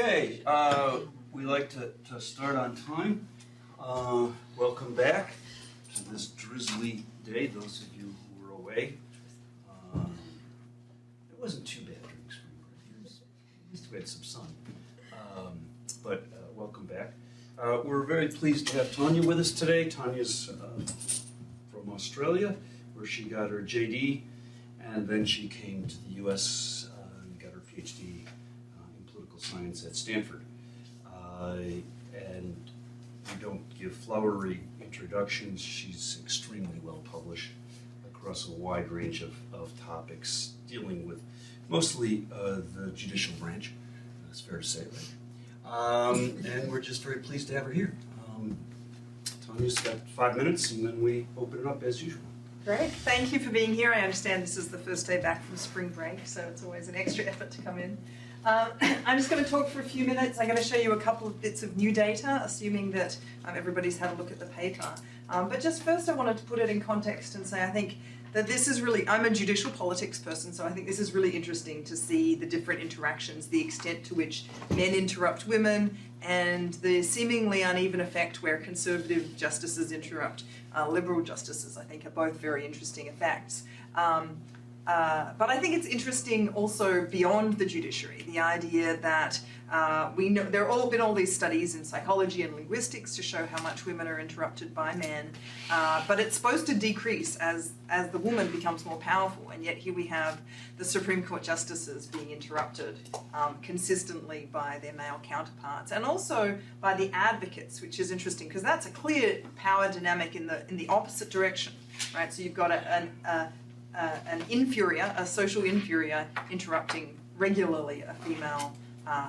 Okay, we like to start on time. Welcome back to this drizzly day, those of you who were away. It wasn't too bad during spring break. At least we had some sun. But welcome back. We're very pleased to have Tonja with us today. Tonja's from Australia, where she got her JD, and then she came to the U.S. And got her PhD in political science at Stanford. And we don't give flowery introductions. She's extremely well published across a wide range of topics dealing with mostly the judicial branch. That's fair to say, right? And we're just very pleased to have her here. Tonja's got 5 minutes, and then we open it up as usual. Great. Thank you for being here. I understand this is the first day back from spring break, so it's always an extra effort to come in. I'm just going to talk for a few minutes. I'm going to show you a couple of bits of new data, assuming that everybody's had a look at the paper. But just first I wanted to put it in context and say I think that this is really, I'm a judicial politics person, so I think this is really interesting to see the different interactions, the extent to which men interrupt women, and the seemingly uneven effect where conservative justices interrupt liberal justices, I think, are both very interesting effects. But I think it's interesting also beyond the judiciary, the idea that we know there have been all these studies in psychology and linguistics to show how much women are interrupted by men, but it's supposed to decrease as the woman becomes more powerful, and yet here we have the Supreme Court justices being interrupted consistently by their male counterparts, and also by the advocates, which is interesting because that's a clear power dynamic in the opposite direction, right? So you've got an inferior, a social inferior, interrupting regularly a female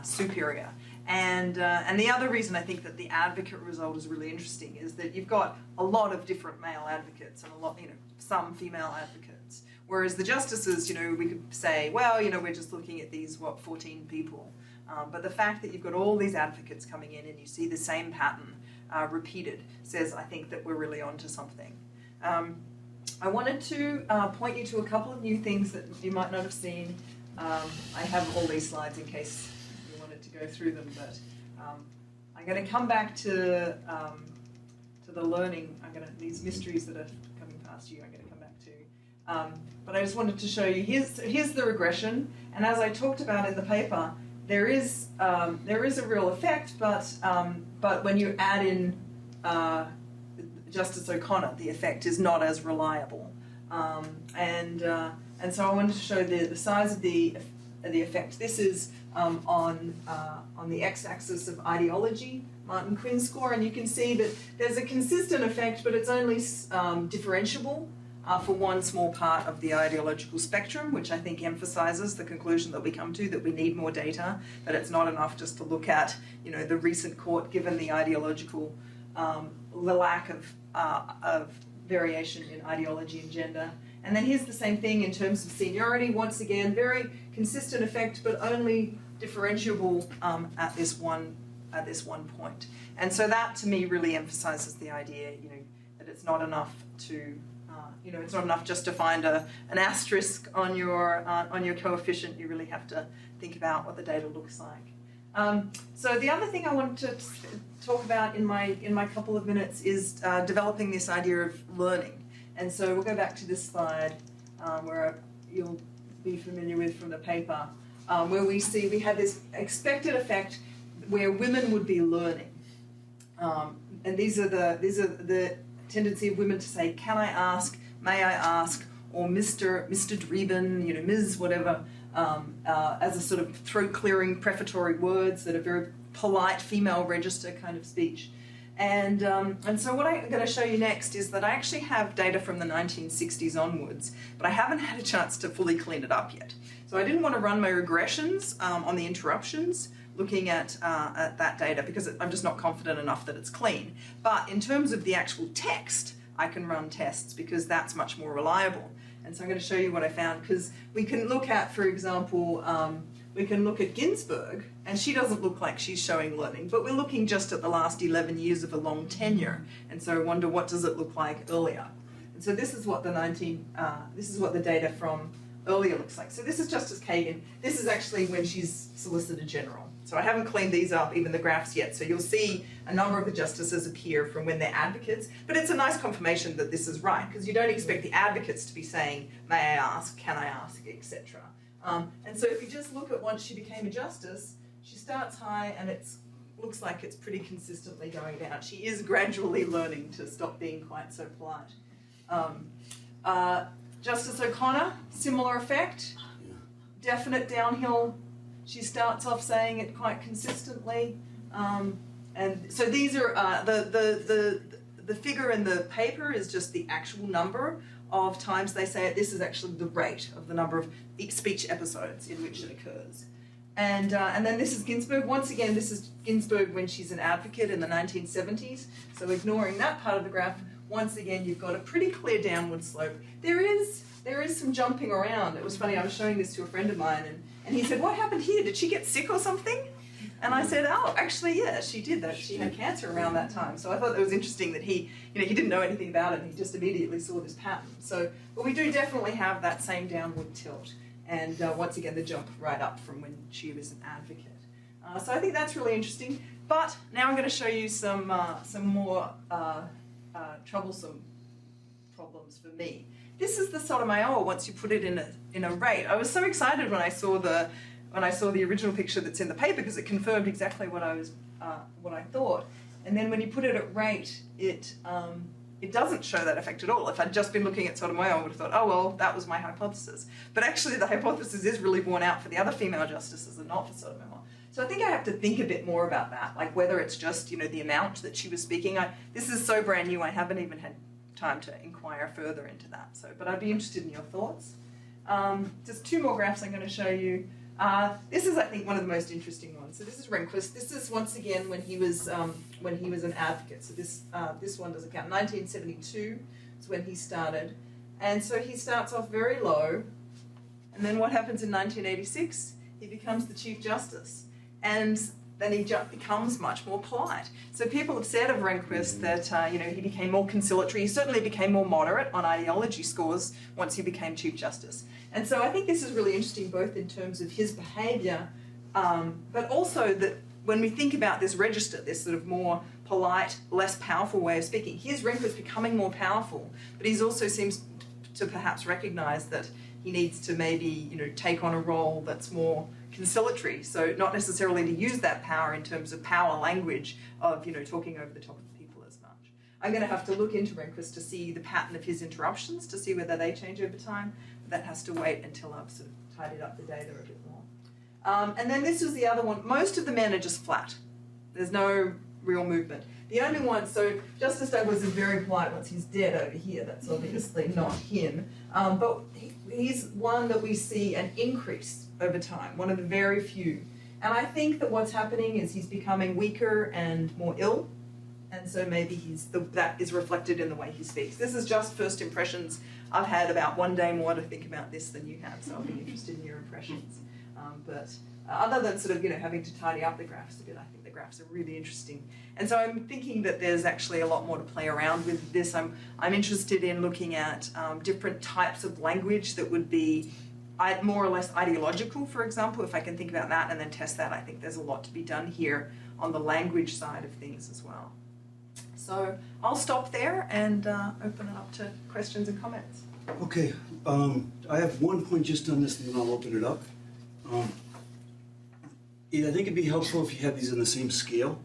superior. And the other reason I think that the advocate result is really interesting is that you've got a lot of different male advocates and a lot, some female advocates. Whereas the justices, we could say, well, we're just looking at these, 14 people. But the fact that you've got all these advocates coming in and you see the same pattern repeated says, I think, that we're really onto something. I wanted to point you to a couple of new things that you might not have seen. I have all these slides in case you wanted to go through them, but I'm going to come back to the learning. These mysteries that are coming past you, I'm going to come back to. But I just wanted to show you, here's the regression, and as I talked about in the paper, there is a real effect, but when you add in Justice O'Connor, the effect is not as reliable, and so I wanted to show the size of the effect. This is on the x-axis of ideology, Martin Quinn's score, and you can see that there's a consistent effect, but it's only differentiable for one small part of the ideological spectrum, which I think emphasizes the conclusion that we come to, that we need more data, that it's not enough just to look at the recent court, given the ideological the lack of variation in ideology and gender. And then here's the same thing in terms of seniority. Once again, very consistent effect, but only differentiable at this one point. And so that, to me, really emphasizes the idea, that it's not enough to, it's not enough just to find an asterisk on your coefficient. You really have to think about what the data looks like. So the other thing I wanted to talk about in my couple of minutes is developing this idea of learning. And so we'll go back to this slide where you'll be familiar with from the paper, where we have this expected effect where women would be learning. And these are the tendency of women to say, can I ask, may I ask, or Mr. Drieben, Ms. whatever, as a sort of throat-clearing prefatory words that are very polite female register kind of speech. And so what I'm going to show you next is that I actually have data from the 1960s onwards, but I haven't had a chance to fully clean it up yet. So I didn't want to run my regressions on the interruptions looking at that data because I'm just not confident enough that it's clean. But in terms of the actual text, I can run tests because that's much more reliable. And so I'm going to show you what I found, because we can look at, for example, we can look at Ginsburg, and she doesn't look like she's showing learning, but we're looking just at the last 11 years of a long tenure, and so I wonder what does it look like earlier. And so this is what the data from earlier looks like. So this is Justice Kagan. This is actually when she's Solicitor General. So I haven't cleaned these up, even the graphs yet. So you'll see a number of the justices appear from when they're advocates. But it's a nice confirmation that this is right, because you don't expect the advocates to be saying, may I ask, can I ask, etc. And so if you just look at once she became a justice, she starts high and it looks like it's pretty consistently going down. She is gradually learning to stop being quite so polite. Justice O'Connor, similar effect, definite downhill. She starts off saying it quite consistently, and so these are the figure in the paper is just the actual number of times they say it. This is actually the rate of the number of speech episodes in which it occurs. And then this is Ginsburg. Once again, this is Ginsburg when she's an advocate in the 1970s. So ignoring that part of the graph, once again, you've got a pretty clear downward slope. There is some jumping around. It was funny, I was showing this to a friend of mine, and he said, what happened here? Did she get sick or something? And I said, oh, actually, yeah, she did that. She had cancer around that time. So I thought it was interesting that he didn't know anything about it, and he just immediately saw this pattern. So, but we do definitely have that same downward tilt. And once again, the jump right up from when she was an advocate. So I think that's really interesting. But now I'm going to show you some more troublesome problems for me. This is the Sotomayor once you put it in a rate. I was so excited when I saw the original picture that's in the paper, because it confirmed exactly what I thought. And then when you put it at rate, it doesn't show that effect at all. If I'd just been looking at Sotomayor, I would have thought, oh, well, that was my hypothesis. But actually, the hypothesis is really borne out for the other female justices and not for Sotomayor. So I think I have to think a bit more about that, like whether it's just, the amount that she was speaking. This is so brand new, I haven't even had time to inquire further into that. But I'd be interested in your thoughts. Just two more graphs I'm going to show you. This is, I think, one of the most interesting ones. So this is Rehnquist. This is once again when he was an advocate. So this one doesn't count. 1972 is when he started, and so he starts off very low, and then what happens in 1986? He becomes the Chief Justice, and then he becomes much more polite. So people have said of Rehnquist that he became more conciliatory. He certainly became more moderate on ideology scores once he became Chief Justice. And so I think this is really interesting, both in terms of his behaviour, but also that when we think about this register, this sort of more polite, less powerful way of speaking, here's Rehnquist becoming more powerful, but he also seems to perhaps recognise that he needs to maybe take on a role that's more conciliatory. So not necessarily to use that power in terms of power language of talking over the top of people as much. I'm going to have to look into Rehnquist to see the pattern of his interruptions to see whether they change over time. That has to wait until I've sort of tidied up the data a bit more. And then this is the other one. Most of the men are just flat. There's no real movement. The only one, so Justice Douglas is very polite once he's dead over here. That's obviously not him. But he's one that we see an increase over time, one of the very few. And I think that what's happening is he's becoming weaker and more ill. And so maybe that is reflected in the way he speaks. This is just first impressions. I've had about one day more to think about this than you have, so I'll be interested in your impressions. But other than sort of having to tidy up the graphs a bit, I think the graphs are really interesting. And so I'm thinking that there's actually a lot more to play around with this. I'm interested in looking at different types of language that would be more or less ideological, for example, if I can think about that and then test that. I think there's a lot to be done here on the language side of things as well. So I'll stop there and open it up to questions and comments. Okay, I have one point just on this, and then I'll open it up. I think it'd be helpful if you had these on the same scale,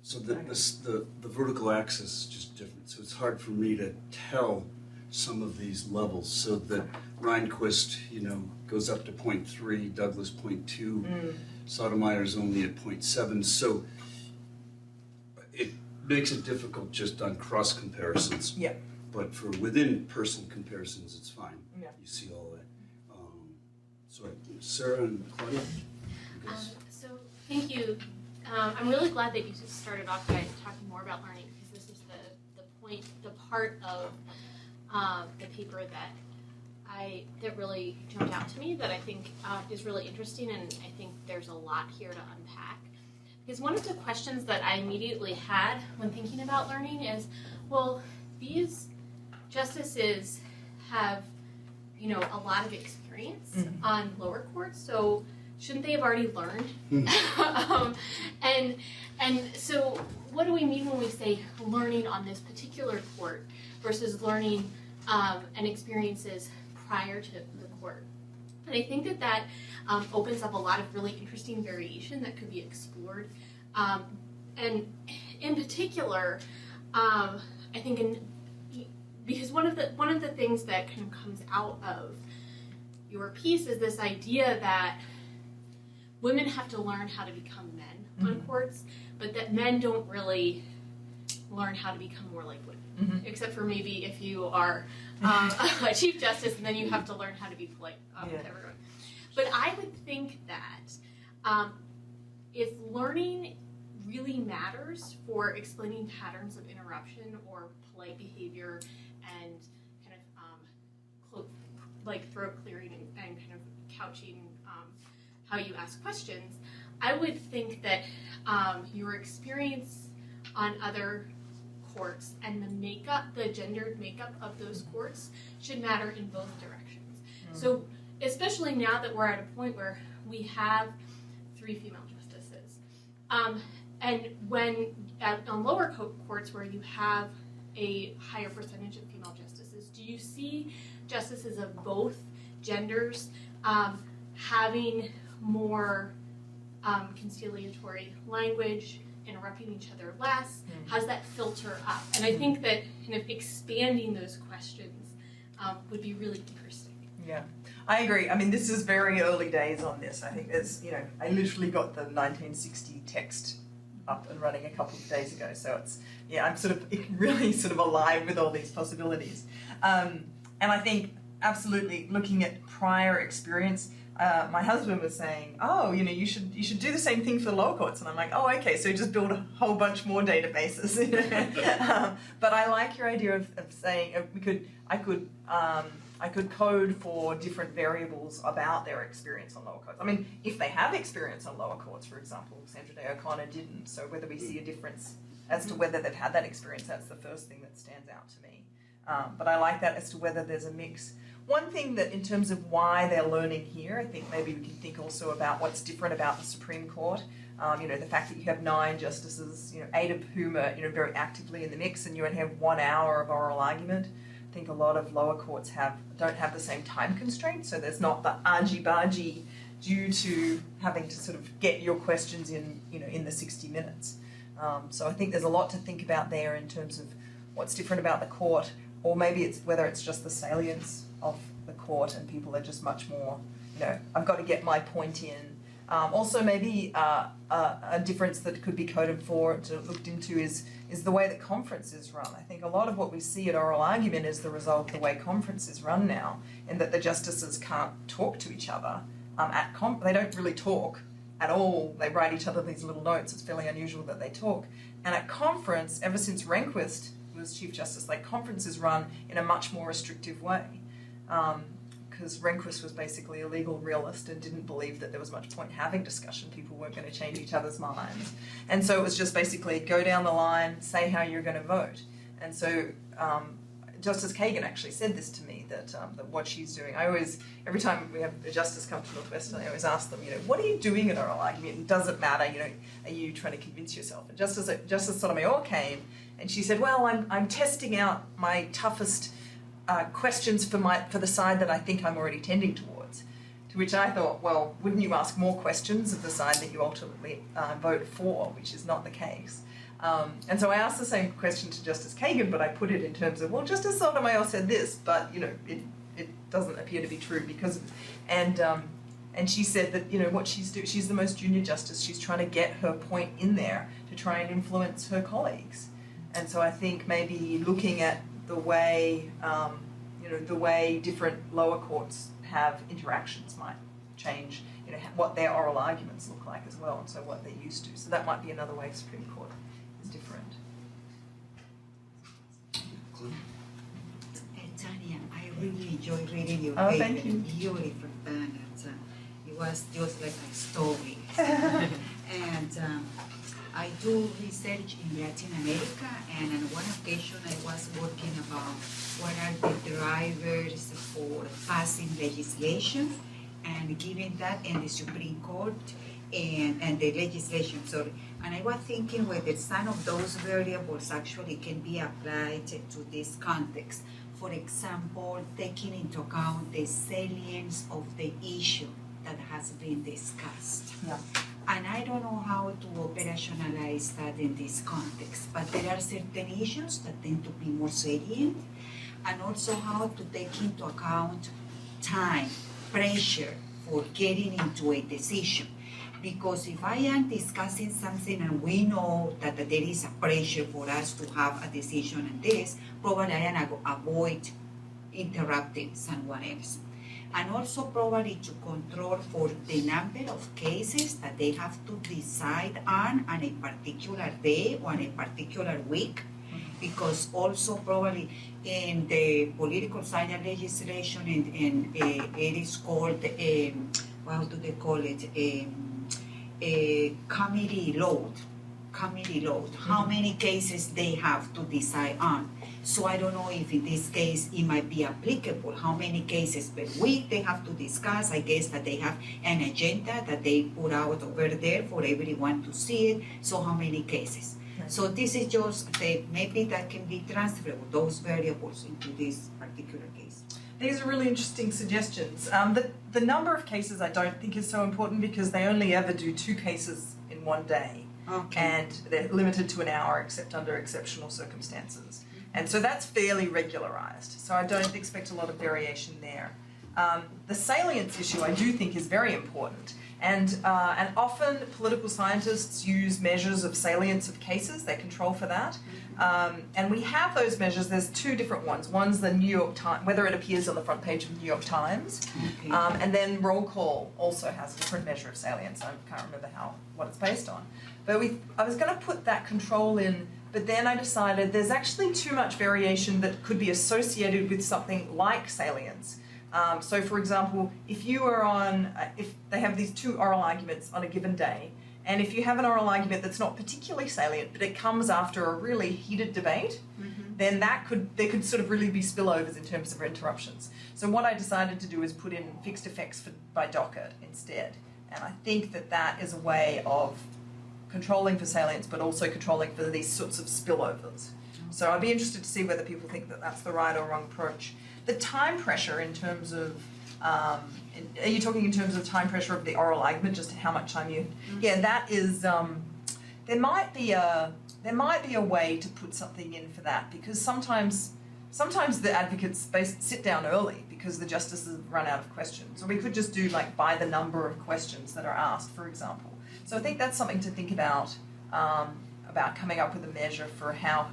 so that the vertical axis is just different. So it's hard for me to tell some of these levels. So that Rehnquist, goes up to 0.3, Douglas 0.2, Sotomayor's only at 0.7. So it makes it difficult just on cross comparisons. Yeah. But for within person comparisons, it's fine. Yeah. You see all that. So Sarah and Claudia? So thank you. I'm really glad that you started off by talking more about learning, because this is the part of the paper that really jumped out to me, that I think is really interesting, and I think there's a lot here to unpack. Because one of the questions that I immediately had when thinking about learning is, well, these justices have, a lot of experience on lower courts, so shouldn't they have already learned? And so what do we mean when we say learning on this particular court versus learning and experiences prior to the court? And I think that opens up a lot of really interesting variation that could be explored. And in particular, I think because one of the things that kind of comes out of your piece is this idea that women have to learn how to become men on courts, but that men don't really learn how to become more like women, except for maybe if you are a Chief Justice and then you have to learn how to be polite with everyone. But I would think that if learning really matters for explaining patterns of interruption or polite behavior and kind of like throat clearing and kind of couching how you ask questions, I would think that your experience on other courts and the gendered makeup of those courts should matter in both directions. So especially now that we're at a point where we have 3 female justices, and when on lower courts where you have a higher percentage of female justices, do you see justices of both genders having more conciliatory language, interrupting each other less? How's that filter up? And I think that kind of expanding those questions would be really interesting. Yeah, I agree. I mean, this is very early days on this. I think there's, I literally got the 1960 text up and running a couple of days ago. So it's, I'm really alive with all these possibilities. And I think absolutely looking at prior experience, my husband was saying, you should do the same thing for the lower courts. And I'm like, oh, okay, so just build a whole bunch more databases. But I like your idea of saying I could code for different variables about their experience on lower courts. I mean, if they have experience on lower courts, for example, Sandra Day O'Connor didn't, so whether we see a difference as to whether they've had that experience, that's the first thing that stands out to me. But I like that as to whether there's a mix. One thing that in terms of why they're learning here, I think maybe we can think also about what's different about the Supreme Court. The fact that you have 9 justices, 8 of whom are very actively in the mix, and you only have 1 hour of oral argument. I think a lot of lower courts don't have the same time constraints, so there's not the argy-bargy due to having to sort of get your questions in the 60 minutes. So I think there's a lot to think about there in terms of what's different about the court, or maybe it's whether it's just the salience of the court and people are just much more, I've got to get my point in. Also maybe a difference that could be coded for, looked into is the way that conferences run. I think a lot of what we see at oral argument is the result of the way conferences run now, in that the justices can't talk to each other. They don't really talk at all. They write each other these little notes. It's fairly unusual that they talk. And at conference, ever since Rehnquist was Chief Justice, conferences run in a much more restrictive way. Because Rehnquist was basically a legal realist and didn't believe that there was much point having discussion. People weren't going to change each other's minds. And so it was just basically go down the line, say how you're going to vote. And so Justice Kagan actually said this to me, that what she's doing, every time we have a justice come to Northwestern, I always ask them, what are you doing at oral argument? It doesn't matter, are you trying to convince yourself? And Justice Sotomayor came and she said, well, I'm testing out my toughest questions for the side that I think I'm already tending towards. To which I thought, well, wouldn't you ask more questions of the side that you ultimately vote for, which is not the case. And so I asked the same question to Justice Kagan, but I put it in terms of, well, Justice Sotomayor said this, but it doesn't appear to be true because, and she said that what she's the most junior justice. She's trying to get her point in there to try and influence her colleagues. And so I think maybe looking at the way different lower courts have interactions might change, what their oral arguments look like as well, and so what they're used to. So that might be another way Supreme Court is different. Tanya, I really enjoyed reading your paper. paper. Thank you. Beautifully prepared. It was just like a story. And I do research in Latin America, and on one occasion I was working about what are the drivers for passing legislation and giving that in the Supreme Court and the legislation, sorry. And I was thinking whether some of those variables actually can be applied to this context. For example, taking into account the salience of the issue that has been discussed. Yeah. And I don't know how to operationalize that in this context, but there are certain issues that tend to be more salient, and also how to take into account time, pressure for getting into a decision. Because if I am discussing something and we know that there is a pressure for us to have a decision on this, probably I am going to avoid interrupting someone else. And also probably to control for the number of cases that they have to decide on a particular day or on a particular week. Because also probably in the political science legislation, it is called, what do they call it, a committee load, how many cases they have to decide on. So I don't know if in this case it might be applicable, how many cases per week they have to discuss. I guess that they have an agenda that they put out over there for everyone to see it, so how many cases. Right. So this is just maybe that can be transferable, those variables, into this particular case. These are really interesting suggestions. The number of cases I don't think is so important because they only ever do 2 cases in one day. Okay. And they're limited to an hour except under exceptional circumstances. And so that's fairly regularized. So I don't expect a lot of variation there. The salience issue I do think is very important. And often political scientists use measures of salience of cases. They control for that. And we have those measures. There's 2 different ones. One's the New York Times, whether it appears on the front page of the New York Times. Okay. And then roll call also has a different measure of salience. I can't remember what it's based on. But I was going to put that control in, but then I decided there's actually too much variation that could be associated with something like salience. So, for example, if you are if they have these 2 oral arguments on a given day, and if you have an oral argument that's not particularly salient, but it comes after a really heated debate, then there could sort of really be spillovers in terms of interruptions. So what I decided to do is put in fixed effects by docket instead. And I think that is a way of controlling for salience, but also controlling for these sorts of spillovers. So I'd be interested to see whether people think that that's the right or wrong approach. The time pressure in terms of, are you talking in terms of time pressure of the oral argument, just how much time you, yeah, that is, there might be a way to put something in for that, because sometimes the advocates sit down early because the justices run out of questions. Or we could just do like by the number of questions that are asked, for example. So I think that's something to think about coming up with a measure for how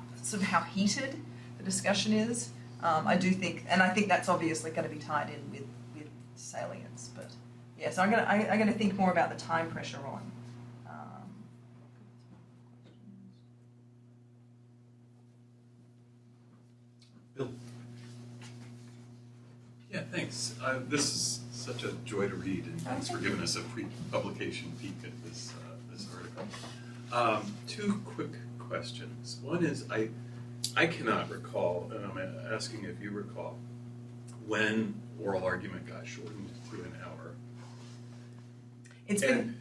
heated the discussion is. I do think, and I think that's obviously going to be tied in with salience. But yeah, so I'm going to think more about the time pressure on. Bill. Yeah, thanks. This is such a joy to read, and thanks for giving us a pre-publication peek at this article. 2 quick questions. One is, I cannot recall, and I'm asking if you recall, when oral argument got shortened to an hour. It's and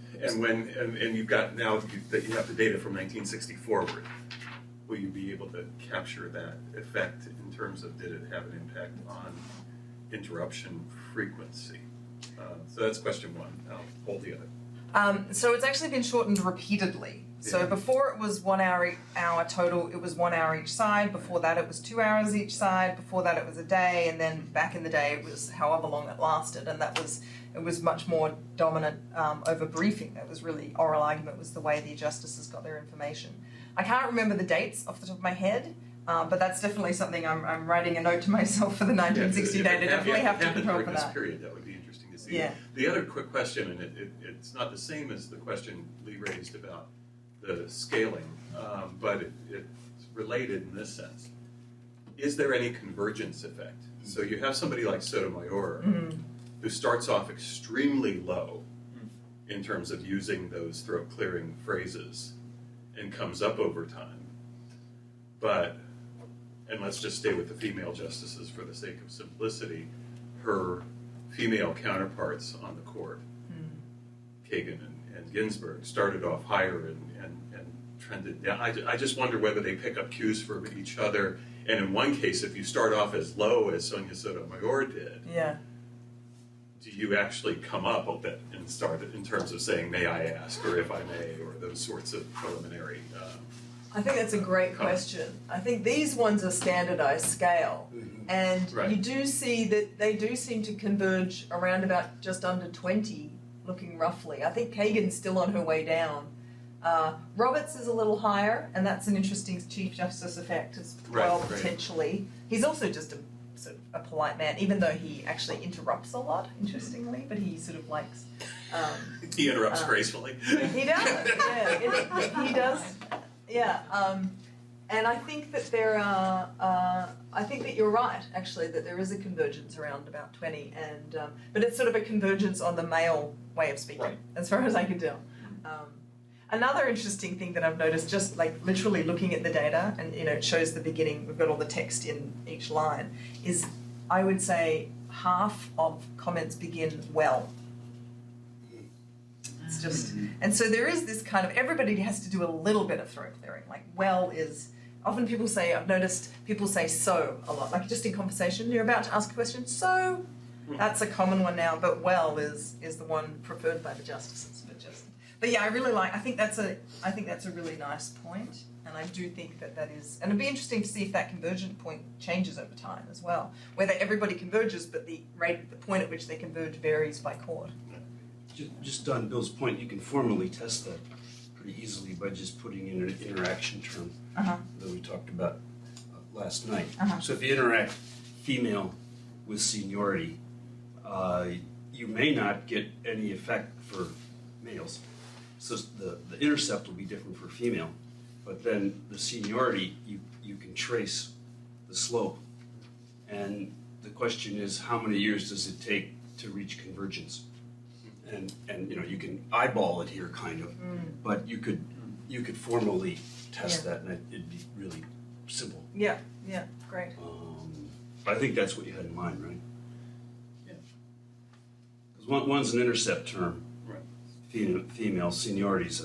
you've got now that you have the data from 1960 forward. Will you be able to capture that effect in terms of did it have an impact on interruption frequency? So that's question 1. I'll hold the other. So it's actually been shortened repeatedly. So before it was 1 hour total, it was 1 hour each side. Before that, it was 2 hours each side. Before that, it was a day, and then back in the day, it was however long it lasted, and it was much more dominant over briefing. It was really oral argument was the way the justices got their information. I can't remember the dates off the top of my head, but that's definitely something I'm writing a note to myself for the 1960 data. Definitely have to control for that. Period, that would be interesting to see. Yeah. The other quick question, and it's not the same as the question Lee raised about the scaling, but it's related in this sense. Is there any convergence effect? So you have somebody like Sotomayor who starts off extremely low in terms of using those throat clearing phrases and comes up over time. But, and let's just stay with the female justices for the sake of simplicity, her female counterparts on the court, Kagan and Ginsburg, started off higher and trended down. I just wonder whether they pick up cues from each other. And in one case, if you start off as low as Sonia Sotomayor did, do you actually come up a bit and start in terms of saying, may I ask, or if I may, or those sorts of preliminary I think that's a great question. I think these ones are standardized scale. And Right. you do see that they do seem to converge around about just under 20, looking roughly. I think Kagan's still on her way down. Roberts is a little higher, and that's an interesting Chief Justice effect as well, Right. potentially. He's also just a sort of a polite man, even though he actually interrupts a lot, interestingly, but he sort of likes... he interrupts gracefully. He does, yeah. He does, yeah. And I think that there are, I think that you're right, actually, that there is a convergence around about 20, and but it's sort of a convergence on the male way of speaking, Right. as far as I can tell. Another interesting thing that I've noticed, just like literally looking at the data, and it shows the beginning, we've got all the text in each line, is I would say half of comments begin well. It's just, and so there is this kind of, everybody has to do a little bit of throat clearing. Like, well is, often people say, I've noticed people say so a lot, like just in conversation, you're about to ask a question, so, that's a common one now, but well is the one preferred by the justices. But yeah, I think that's a really nice point, and I do think that is, and it'd be interesting to see if that convergent point changes over time as well, whether everybody converges, but the point at which they converge varies by court. Just on Bill's point, you can formally test that pretty easily by just putting in an interaction term that we talked about last night. So if you interact female with seniority, you may not get any effect for males. So the intercept will be different for female, but then the seniority, you can trace the slope. And the question is, how many years does it take to reach convergence? And you can eyeball it here kind of, but you could formally test that, and it'd be really simple. Yeah, great. But I think that's what you had in mind, right? Yeah. Because one's an intercept term. Female seniority's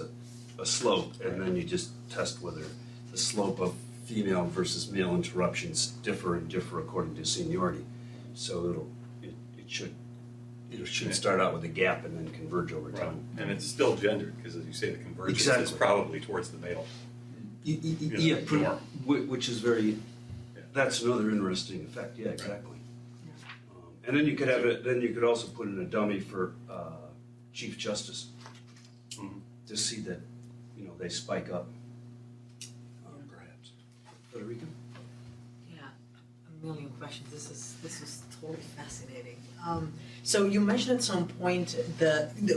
a slope, and then you just test whether the slope of female versus male interruptions differ according to seniority. So it should start out with a gap and then converge over time. And it's still gendered, because as you say, the convergence is probably towards the male. Yeah, which is very. That's another interesting effect. Yeah, exactly. And then you could have it. Then you could also put in a dummy for Chief Justice to see that they spike up. Perhaps. Federica? Yeah, a million questions. This is totally fascinating. So you mentioned at some point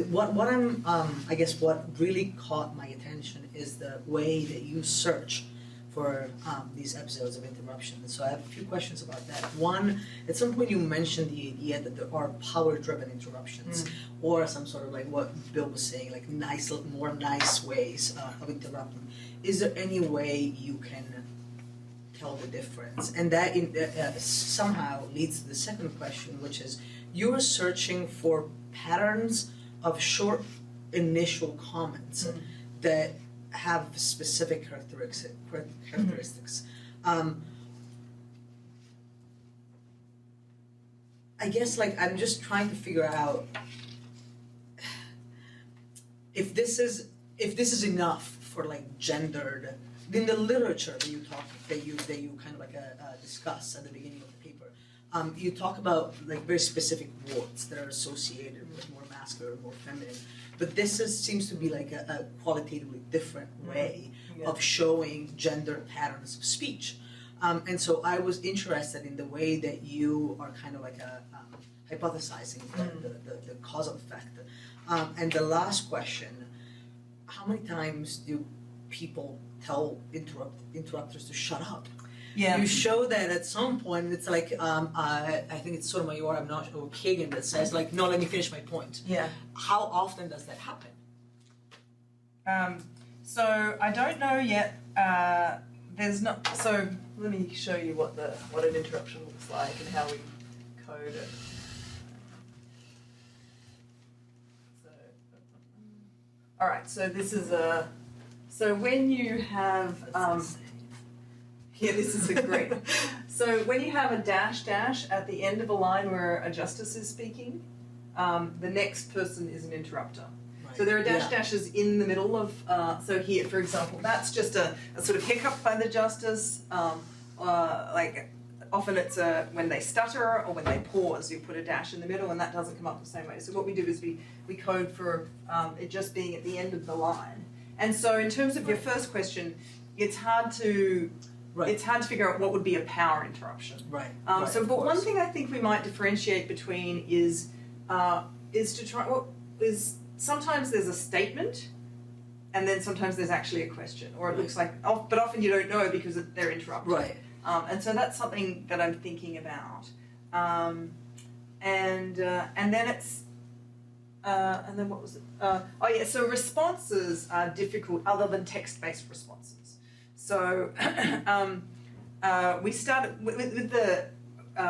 what I'm I guess what really caught my attention is the way that you search for these episodes of interruption. So I have a few questions about that. One, at some point you mentioned the idea that there are power-driven interruptions, or some sort of like what Bill was saying, like more nice ways of interrupting. Is there any way you can tell the difference? And that somehow leads to the second question, which is you're searching for patterns of short initial comments that have specific characteristics. I guess I'm just trying to figure out if this is enough for gendered in the literature that you kind of discuss at the beginning of the paper. You talk about very specific words that are associated with more masculine or more feminine. But this seems to be a qualitatively different way of showing gender patterns of speech. And so I was interested in the way that you are kind of hypothesizing the causal effect. And the last question, how many times do people tell interrupters to shut up? Yeah. you show that at some point it's like I think it's Sotomayor, I'm not sure, or Kagan that says like, no, let me finish my point. Yeah. How often does that happen? So I don't know yet. There's not. So let me show you what an interruption looks like and how we code it. So, all right. So this is a. So when you have. Yeah, this is a great. So when you have a dash at the end of a line where a justice is speaking, the next person is an interrupter. So there are dashes in the middle of, so here, for example, that's just a sort of hiccup by the justice. Like often it's when they stutter or when they pause, you put a dash in the middle and that doesn't come up the same way. So what we do is we code for it just being at the end of the line. And so in terms of your first question, it's hard to figure out what would be a power interruption. Right. But one thing I think we might differentiate between is to try sometimes there's a statement, and then sometimes there's actually a question, or it looks like, but often you don't know because they're interrupted. Right. And so that's something that I'm thinking about. And then it's, and then what was it? So responses are difficult other than text-based responses. So we started with the,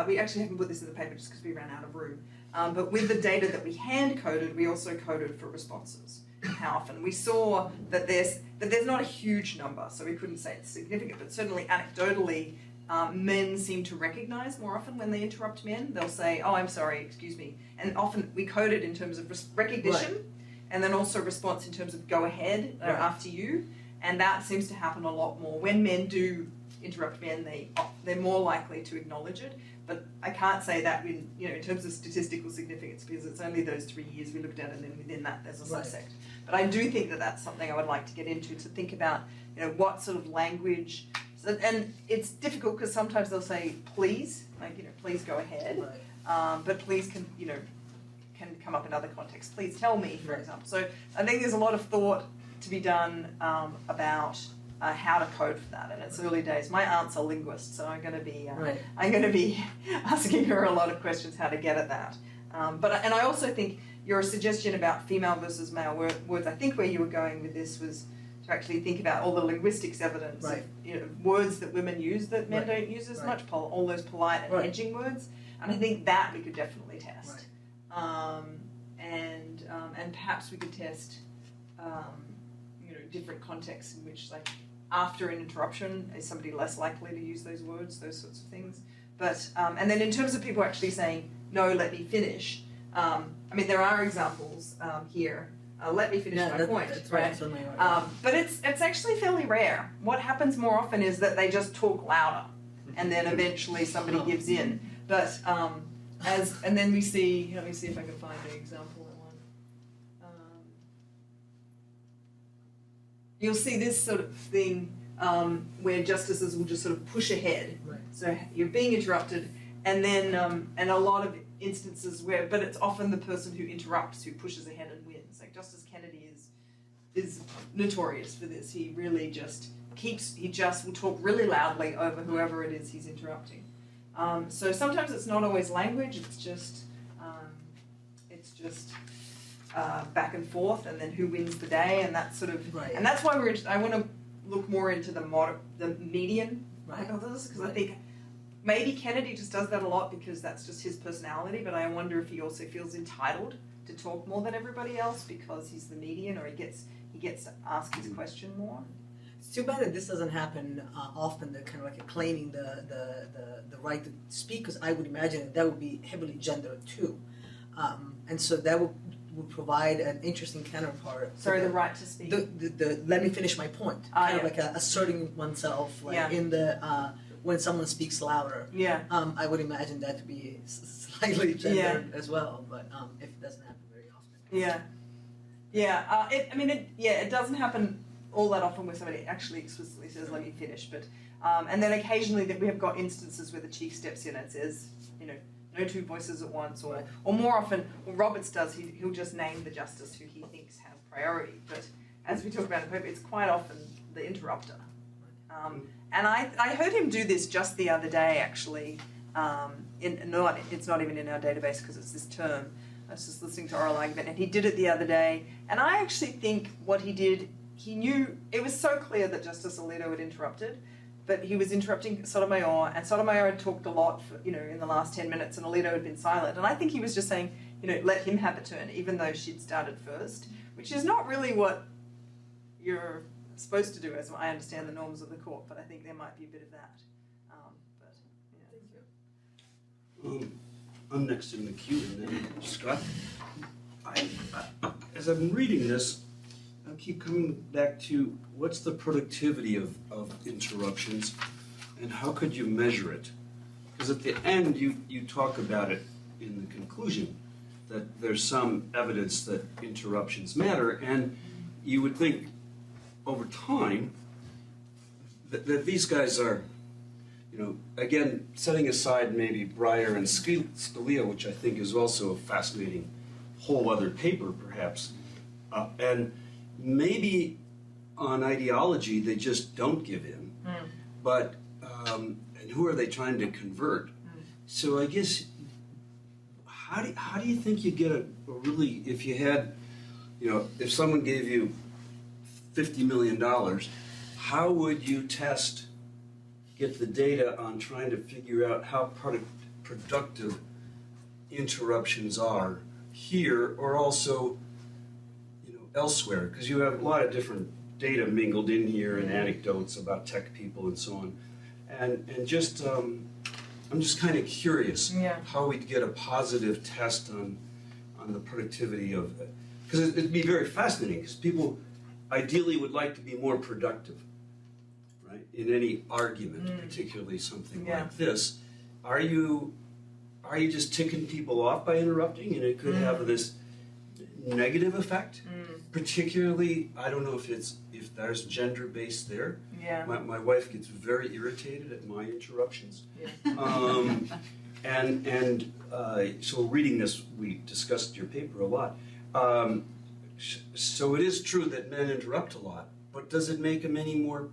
we actually haven't put this in the paper just because we ran out of room. But with the data that we hand-coded, we also coded for responses. How often? We saw that there's not a huge number, so we couldn't say it's significant, but certainly anecdotally, men seem to recognize more often when they interrupt men. They'll say, oh, I'm sorry, excuse me. And often we code it in terms of recognition, and then also response in terms of go ahead, after you. And that seems to happen a lot more. When men do interrupt men, they're more likely to acknowledge it. But I can't say that in terms of statistical significance because it's only those 3 years we looked at, and then within that there's a subset. But I do think that that's something I would like to get into, to think about what sort of language. And it's difficult because sometimes they'll say please, please go ahead. Right. But please can come up in other contexts. Please tell me, for example. So I think there's a lot of thought to be done about how to code for that, and it's early days. My aunt's a linguist, so I'm going to be asking her a lot of questions how to get at that. And I also think your suggestion about female versus male words, I think where you were going with this was to actually think about all the linguistics evidence of words that women use that men don't use as much, all those polite and edging words, and I think that we could definitely test. And perhaps we could test different contexts in which, like, after an interruption, is somebody less likely to use those words, those sorts of things. But and then in terms of people actually saying, no, let me finish, there are examples here. Let me finish my point. That's right. But it's actually fairly rare. What happens more often is that they just talk louder, and then eventually somebody gives in. But and then we see, let me see if I can find an example. You'll see this sort of thing where justices will just sort of push ahead. Right. So you're being interrupted, and then and a lot of instances but it's often the person who interrupts who pushes ahead and wins. Like Justice Kennedy is notorious for this. He really just will talk really loudly over whoever it is he's interrupting. So sometimes it's not always language. It's just back and forth, and then who wins the day, and that sort of, and that's why I want to look more into the median hypothesis, because I think maybe Kennedy just does that a lot because that's just his personality, but I wonder if he also feels entitled to talk more than everybody else because he's the median, or he gets to ask his question more. It's too bad that this doesn't happen often, the kind of like claiming the right to speak, because I would imagine that would be heavily gendered too. And so that would provide an interesting counterpart. Sorry, the right to speak. The let me finish my point. Kind of like asserting oneself, like in the when someone speaks louder. Yeah. I would imagine that to be slightly gendered as well, but if it doesn't happen very often. Yeah. It doesn't happen all that often where somebody actually explicitly says let me finish, but and then occasionally that we have got instances where the chief steps in and says, no two voices at once, or more often, what Roberts does, he'll just name the justice who he thinks has priority. But as we talk about in the paper, it's quite often the interrupter. And I heard him do this just the other day, actually. It's not even in our database because it's this term. I was just listening to oral argument, and he did it the other day. And I actually think what he did, he knew, it was so clear that Justice Alito had interrupted, but he was interrupting Sotomayor, and Sotomayor had talked a lot, in the last 10 minutes, and Alito had been silent. And I think he was just saying, let him have a turn, even though she'd started first, which is not really what you're supposed to do, as I understand the norms of the court, but I think there might be a bit of that. I'm next in the queue, and then Scott. As I'm reading this, I keep coming back to what's the productivity of interruptions, and how could you measure it? Because at the end, you talk about it in the conclusion, that there's some evidence that interruptions matter, and you would think over time that these guys are, again, setting aside maybe Breyer and Scalia, which I think is also a fascinating whole other paper, perhaps, and maybe on ideology they just don't give in, but and who are they trying to convert? So I guess, how do you think you get a really, if you had, if someone gave you $50 million, how would you get the data on trying to figure out how productive interruptions are here or also elsewhere? Because you have a lot of different data mingled in here and anecdotes about tech people and so on, and just I'm just kind of curious how we'd get a positive test on the productivity of it, because it'd be very fascinating, because people ideally would like to be more productive, right? In any argument, particularly something like this, are you just ticking people off by interrupting, and it could have this negative effect? Particularly, I don't know if there's gender based there. Yeah. My wife gets very irritated at my interruptions. So reading this, we discussed your paper a lot. So it is true that men interrupt a lot, but does it make them any more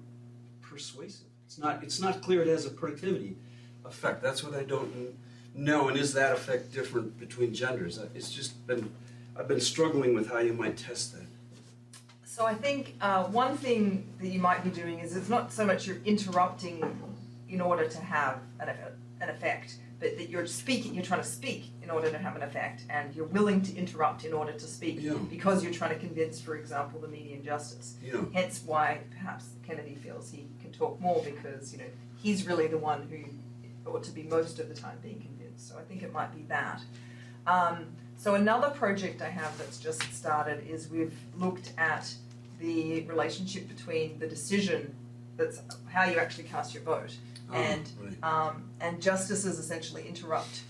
persuasive? It's not clear it has a productivity effect. That's what I don't know. And is that effect different between genders? I've been struggling with how you might test that. So I think one thing that you might be doing is it's not so much you're interrupting in order to have an effect, but that you're trying to speak in order to have an effect, and you're willing to interrupt in order to speak because you're trying to convince, for example, the median justice. Hence why perhaps Kennedy feels he can talk more, because he's really the one who ought to be most of the time being convinced. So I think it might be that. So another project I have that's just started is we've looked at the relationship between the decision, that's how you actually cast your vote, and justices essentially interrupt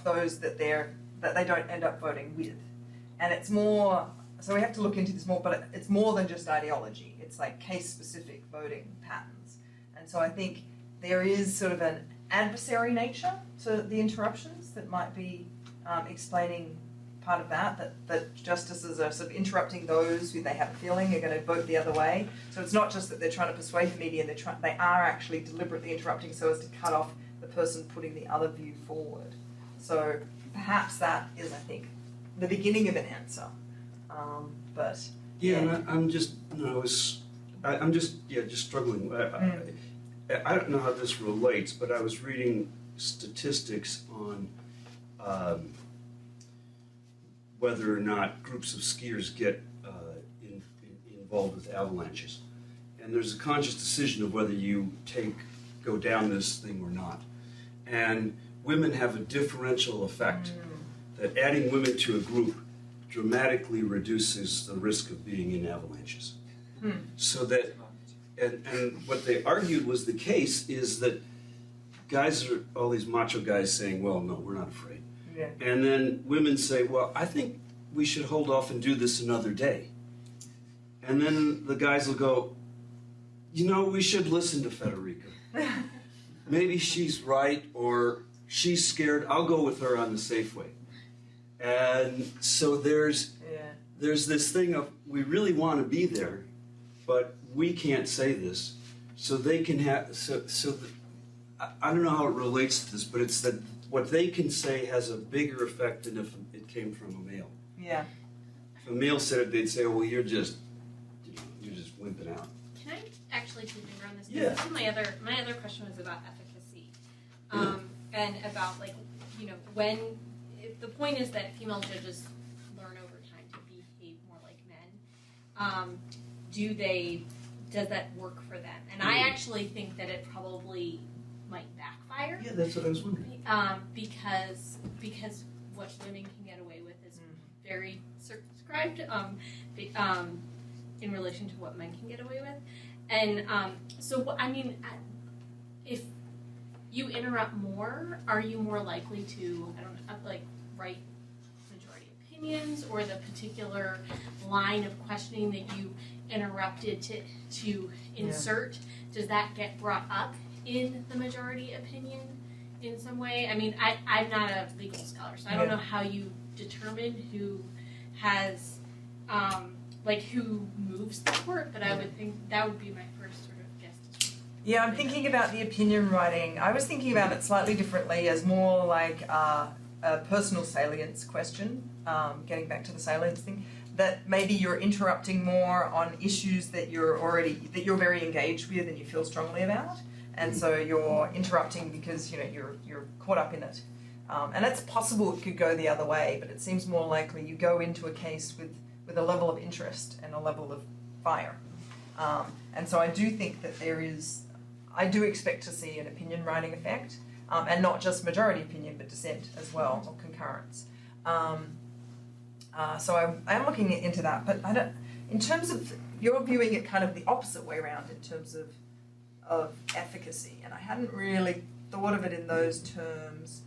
those that they don't end up voting with, and it's more. So we have to look into this more, but it's more than just ideology. It's like case-specific voting patterns, and so I think there is sort of an adversary nature to the interruptions that might be explaining part of that justices are sort of interrupting those who they have a feeling are going to vote the other way. So it's not just that they're trying to persuade the media, they are actually deliberately interrupting so as to cut off the person putting the other view forward. So perhaps that is, I think, the beginning of an answer. I'm just struggling. I don't know how this relates, but I was reading statistics on whether or not groups of skiers get involved with avalanches. And there's a conscious decision of whether you go down this thing or not. And women have a differential effect, that adding women to a group dramatically reduces the risk of being in avalanches. So that, and what they argued was the case is that all these macho guys saying, well, no, we're not afraid. Yeah. And then women say, well, I think we should hold off and do this another day. And then the guys will go, we should listen to Federica. Maybe she's right, or she's scared. I'll go with her on the safe way. And so there's this thing of, we really want to be there, but we can't say this, so they can have, I don't know how it relates to this, but it's that what they can say has a bigger effect than if it came from a male. Yeah. If a male said it, they'd say, well, you're just wimping out. Can I actually keep finger on this? Yeah. This is my other question was about efficacy, and about like, you know, if the point is that female judges learn over time to behave more like men. Does that work for them? And I actually think that it probably might backfire. Yeah, that's what I was wondering. Because what women can get away with is very circumscribed in relation to what men can get away with. And so, I mean, if you interrupt more, are you more likely to, I don't know, like write majority opinions, or the particular line of questioning that you interrupted to insert, does that get brought up in the majority opinion in some way? I mean, I'm not a legal scholar, so I don't know how you determine who has, who moves the court, but I would think that would be my first sort of guess. Yeah, I'm thinking about the opinion writing. I was thinking about it slightly differently as more like a personal salience question, getting back to the salience thing, that maybe you're interrupting more on issues that you're very engaged with and you feel strongly about. And so you're interrupting because, you know, you're caught up in it. And it's possible it could go the other way, but it seems more likely you go into a case with a level of interest and a level of fire. And so I do think that I do expect to see an opinion writing effect, and not just majority opinion, but dissent as well, or concurrence. So I am looking into that, but in terms of, you're viewing it kind of the opposite way around in terms of efficacy, and I hadn't really thought of it in those terms.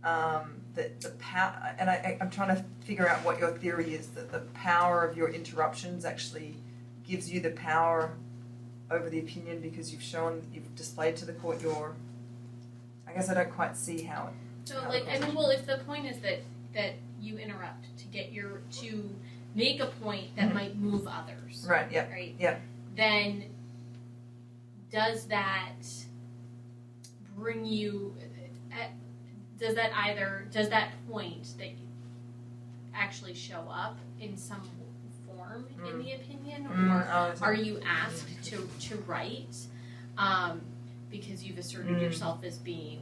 That the power, and I'm trying to figure out what your theory is, that the power of your interruptions actually gives you the power over the opinion because you've displayed to the court I guess I don't quite see how it. So if the point is that you interrupt to make a point that might move others. Right, yeah. Right? Yeah. Then does that bring you, does that point that you actually show up in some form in the opinion, or are you asked to write because you've asserted yourself as being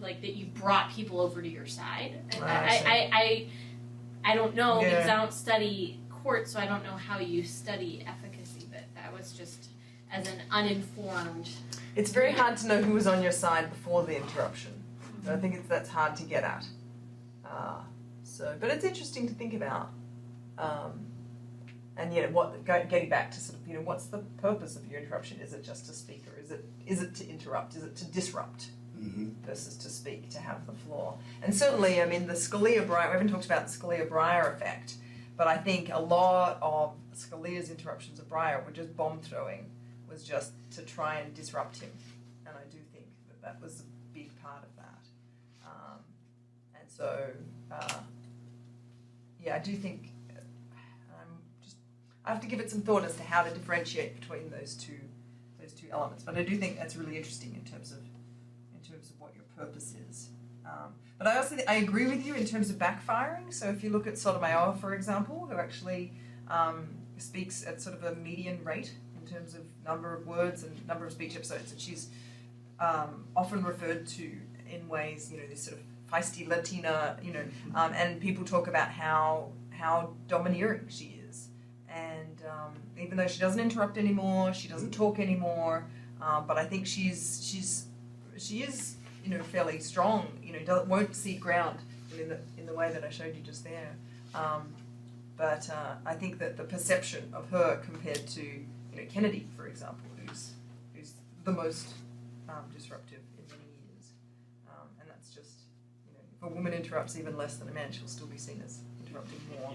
like that, you brought people over to your side? I don't know because I don't study court, so I don't know how you study efficacy, but that was just as an uninformed. It's very hard to know who was on your side before the interruption. I think that's hard to get at. But it's interesting to think about. And yet, getting back to sort of, you know, what's the purpose of your interruption? Is it just to speak, or is it to interrupt? Is it to disrupt versus to speak, to have the floor? And certainly, I mean, the Scalia-Breyer, we haven't talked about the Scalia-Breyer effect, but I think a lot of Scalia's interruptions of Breyer were just bomb throwing, was just to try and disrupt him. And I do think that was a big part of that. And so, I do think I have to give it some thought as to how to differentiate between those two elements. But I do think that's really interesting in terms of what your purpose is. But I also I agree with you in terms of backfiring. So if you look at Sotomayor, for example, who actually speaks at sort of a median rate in terms of number of words and number of speech episodes, and she's often referred to in ways, you know, this sort of feisty Latina, you know, and people talk about how domineering she is. And even though she doesn't interrupt anymore, she doesn't talk anymore, but I think she is, you know, fairly strong. You know, won't cede ground in the way that I showed you just there. But I think that the perception of her compared to, you know, Kennedy, for example, who's the most disruptive in many years, and that's just, you know, if a woman interrupts even less than a man, she'll still be seen as interrupting more.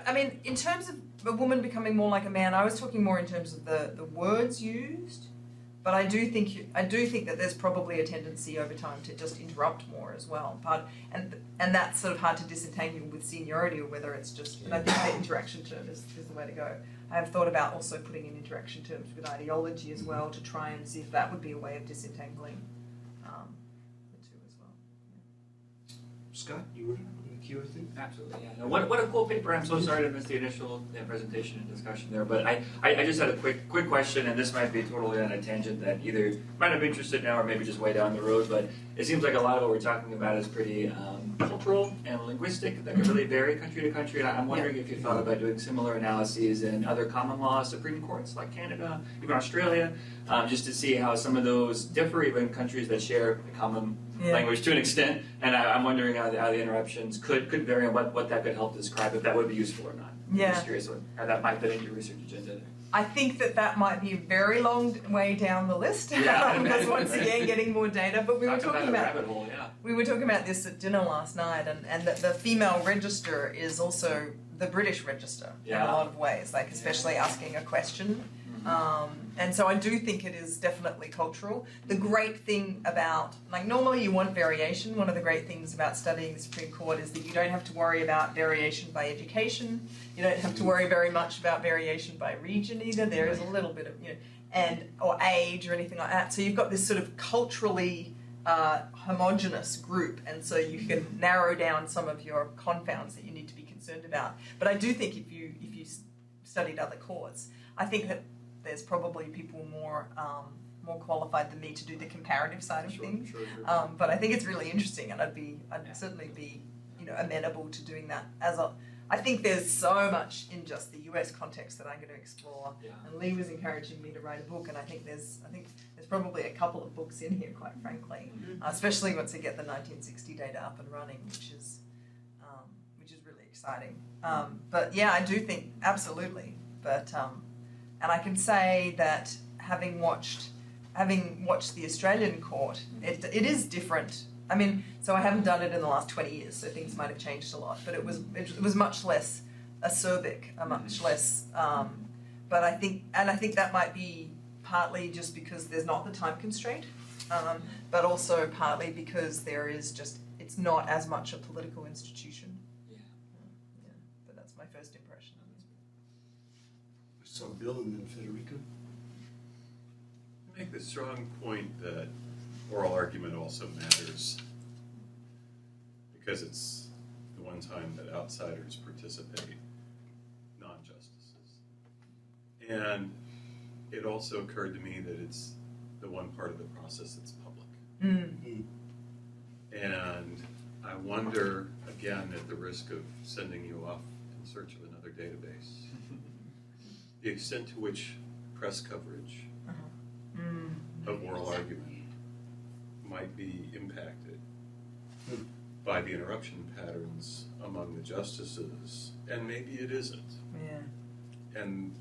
I mean, in terms of a woman becoming more like a man, I was talking more in terms of the words used, But I do think that there's probably a tendency over time to just interrupt more as well. And that's sort of hard to disentangle with seniority, or whether it's just. But I think the interaction term is the way to go. I have thought about also putting in interaction terms with ideology as well, to try and see if that would be a way of disentangling the two as well. Scott, you were in the queue, I think? Absolutely, yeah. No, what a cool paper. I'm so sorry to miss the initial presentation and discussion there, but I just had a quick question, and this might be totally on a tangent that either might have interested now or maybe just way down the road, but it seems like a lot of what we're talking about is pretty cultural and linguistic that can really vary country to country, and I'm wondering if you thought about doing similar analyses in other common law Supreme Courts like Canada, even Australia, just to see how some of those differ, even countries that share a common language to an extent, and I'm wondering how the interruptions could vary and what that could help describe, if that would be useful or not. Yeah. I'm just curious how that might fit into your research agenda. I think that might be a very long way down the list, Yeah, because once again, getting more data. But we were talking about rabbit hole, yeah. We were talking about this at dinner last night, and the female register is also the British register in a lot of ways, like especially asking a question. And so I do think it is definitely cultural. The great thing about, like, normally you want variation. One of the great things about studying the Supreme Court is that you don't have to worry about variation by education. You don't have to worry very much about variation by region either. There is a little bit of, or age or anything like that. So you've got this sort of culturally homogenous group, and so you can narrow down some of your confounds that you need to be concerned about. But I do think if you studied other courts, I think that there's probably people more qualified than me to do the comparative side of things. Sure. But I think it's really interesting, and I'd certainly be amenable to doing that. I think there's so much in just the US context that I'm going to explore. Yeah. And Lee was encouraging me to write a book, and I think there's probably a couple of books in here, quite frankly, especially once I get the 1960 data up and running, which is really exciting. But yeah, I do think absolutely. But and I can say that having watched the Australian court, it is different. I mean, so I haven't done it in the last 20 years, so things might have changed a lot. But it was much less acerbic, much less. But I think that might be partly just because there's not the time constraint, but also partly because it's not as much a political institution. Yeah. But that's my first impression. So Bill and then Federico. I make the strong point that oral argument also matters because it's the one time that outsiders participate, non-justices. And it also occurred to me that it's the one part of the process that's public. And I wonder, again, at the risk of sending you off in search of another database, the extent to which press coverage of oral argument might be impacted by the interruption patterns among the justices, and maybe it isn't. Yeah. And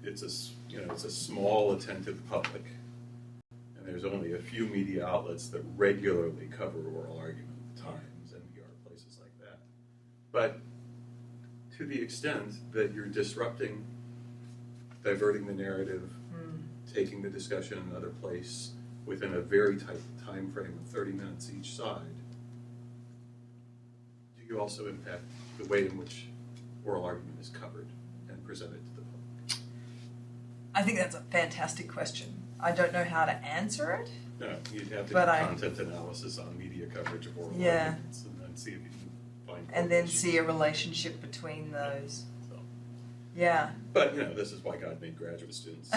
it's a small, attentive public, and there's only a few media outlets that regularly cover oral argument, Times, NPR, places like that. But to the extent that you're disrupting, diverting the narrative, taking the discussion another place within a very tight time frame of 30 minutes each side, do you also impact the way in which oral argument is covered and presented to the public? I think that's a fantastic question. I don't know how to answer it. No, you'd have to do But content analysis on media coverage of oral arguments and then see if you can find And then correlations. see a relationship between those. So, Yeah. but this is why God made graduate students. So,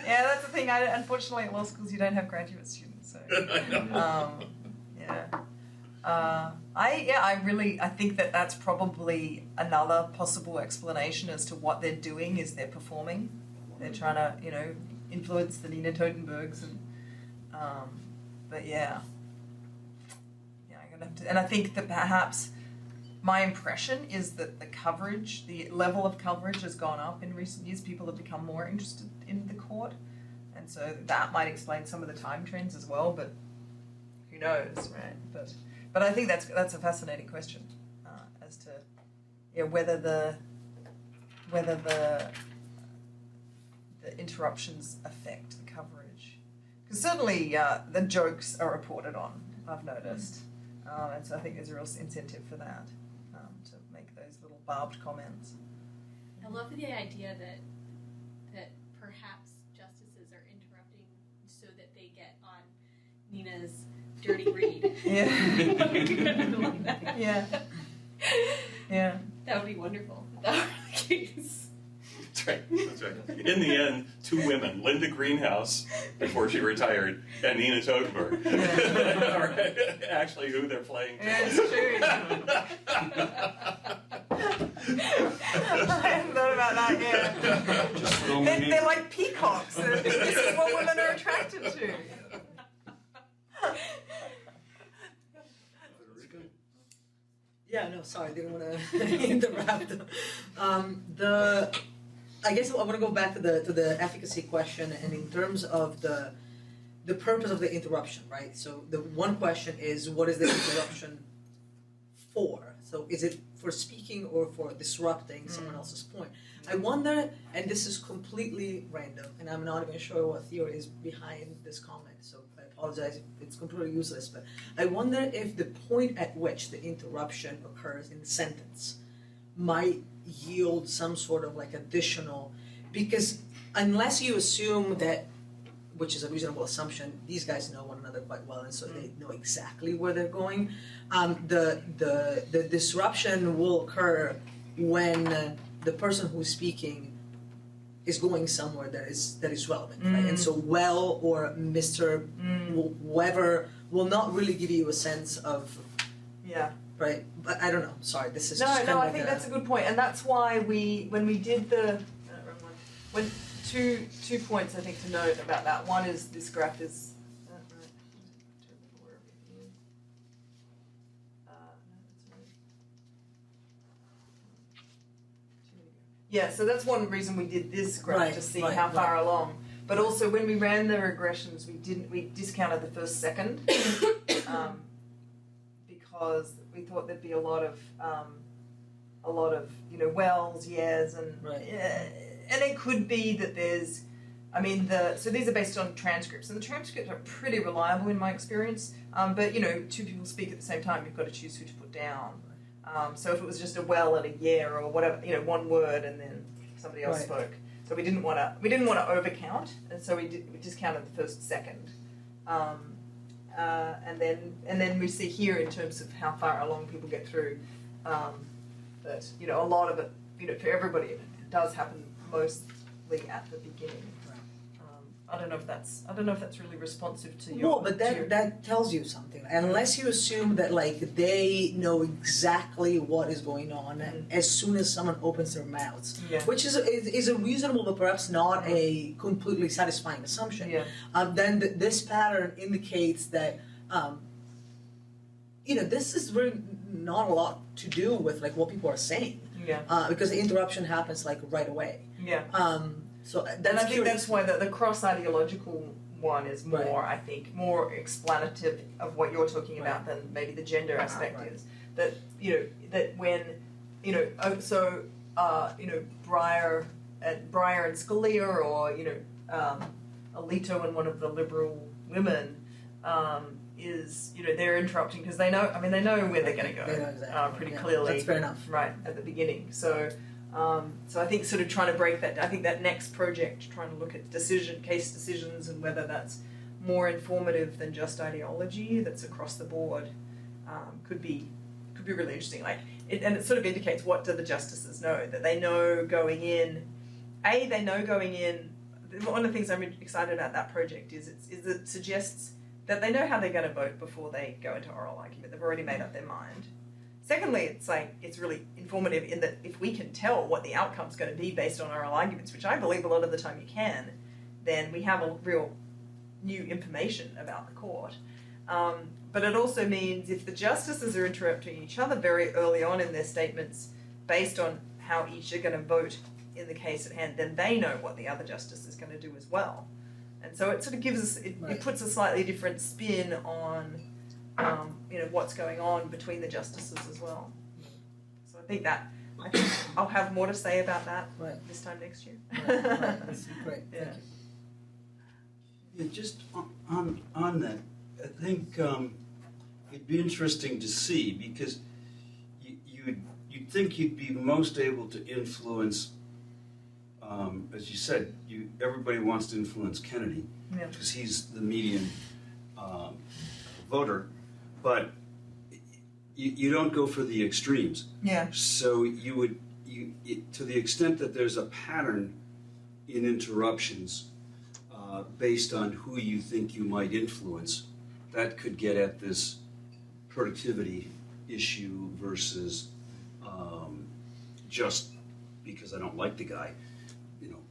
Yeah, that's the thing. Unfortunately, at law schools, you don't have graduate students. So, I know. I think that that's probably another possible explanation as to what they're doing is they're performing. They're trying to, influence the Nina Totenbergs and, but yeah, I'm gonna have to, and I think that perhaps my impression is that the level of coverage has gone up in recent years. People have become more interested in the court, and so that might explain some of the time trends as well. But who knows, right? But I think that's a fascinating question as to whether the the interruptions affect the coverage. Because certainly the jokes are reported on, I've noticed. And so I think there's a real incentive for that, to make those little barbed comments. I love the idea that perhaps justices are interrupting so that they get on Nina's dirty read. Yeah. Yeah. Yeah. That would be wonderful. If that were the case. That's right. That's right. In the end, two women, Linda Greenhouse, before she retired, and Nina Totenberg, are actually who they're playing. Yeah, it's true. I hadn't thought about that yet. They're like peacocks. This is what women are attracted to. Yeah, no, sorry, didn't want to interrupt. I guess I want to go back to the efficacy question, and in terms of the purpose of the interruption, right? So the one question is, what is the interruption for? So is it for speaking or for disrupting someone else's point? I wonder, and this is completely random, and I'm not even sure what theory is behind this comment, so I apologize if it's completely useless, but I wonder if the point at which the interruption occurs in the sentence might yield some sort of like additional, because unless you assume that, which is a reasonable assumption, these guys know one another quite well, and so they know exactly where they're going. The disruption will occur when the person who's speaking is going somewhere that is relevant, right? And so well or Mr. Whoever will not really give you a sense of right. But I don't know. Sorry, this is just I think that's a good point, and that's why when we did the two points I think to note about that. One is this graph is yeah, so that's one reason we did this graph, to see how far along. But also when we ran the regressions, we discounted the first second because we thought there'd be a lot of wells, yes, and and it could be that there's, so these are based on transcripts, and the transcripts are pretty reliable in my experience. But two people speak at the same time, you've got to choose who to put down. So if it was just a well and a yeah or whatever, one word and then somebody else spoke. So we didn't want to overcount, and so we discounted the first second. And then we see here in terms of how far along people get through, that a lot of it, for everybody, it does happen mostly at the beginning. I don't know if that's really responsive to your. No, but that tells you something. Unless you assume that they know exactly what is going on as soon as someone opens their mouths, which is a reasonable but perhaps not a completely satisfying assumption. Then this pattern indicates that this is really not a lot to do with what people are saying. Because the interruption happens right away. So I think that's why the cross-ideological one is more, I think, more explanative of what you're talking about than maybe the gender aspect is. That that when Breyer and Scalia, or Alito and one of the liberal women is they're interrupting because they know where they're going to go. They know exactly. Pretty clearly. That's fair enough. Right at the beginning. So I think sort of trying to break that. I think that next project, trying to look at case decisions and whether that's more informative than just ideology that's across the board, could be really interesting. And it sort of indicates, what do the justices know? That they know going in. They know going in. One of the things I'm excited about that project is it suggests that they know how they're going to vote before they go into oral argument. They've already made up their mind. Secondly, it's really informative in that if we can tell what the outcome's going to be based on oral arguments, which I believe a lot of the time you can, then we have a real new information about the court. But it also means if the justices are interrupting each other very early on in their statements based on how each are going to vote in the case at hand, then they know what the other justice is going to do as well. And so it sort of gives us, it puts a slightly different spin on what's going on between the justices as well. So I think that I think I'll have more to say about that Right. this time next year. Right. That's great. Yeah. Thank you. Yeah, just on that, I think it'd be interesting to see because you'd think you'd be most able to influence, as you said, everybody wants to influence Kennedy Yeah. because he's the median voter, but you don't go for the extremes. Yeah. So to the extent that there's a pattern in interruptions based on who you think you might influence, that could get at this productivity issue versus just because I don't like the guy,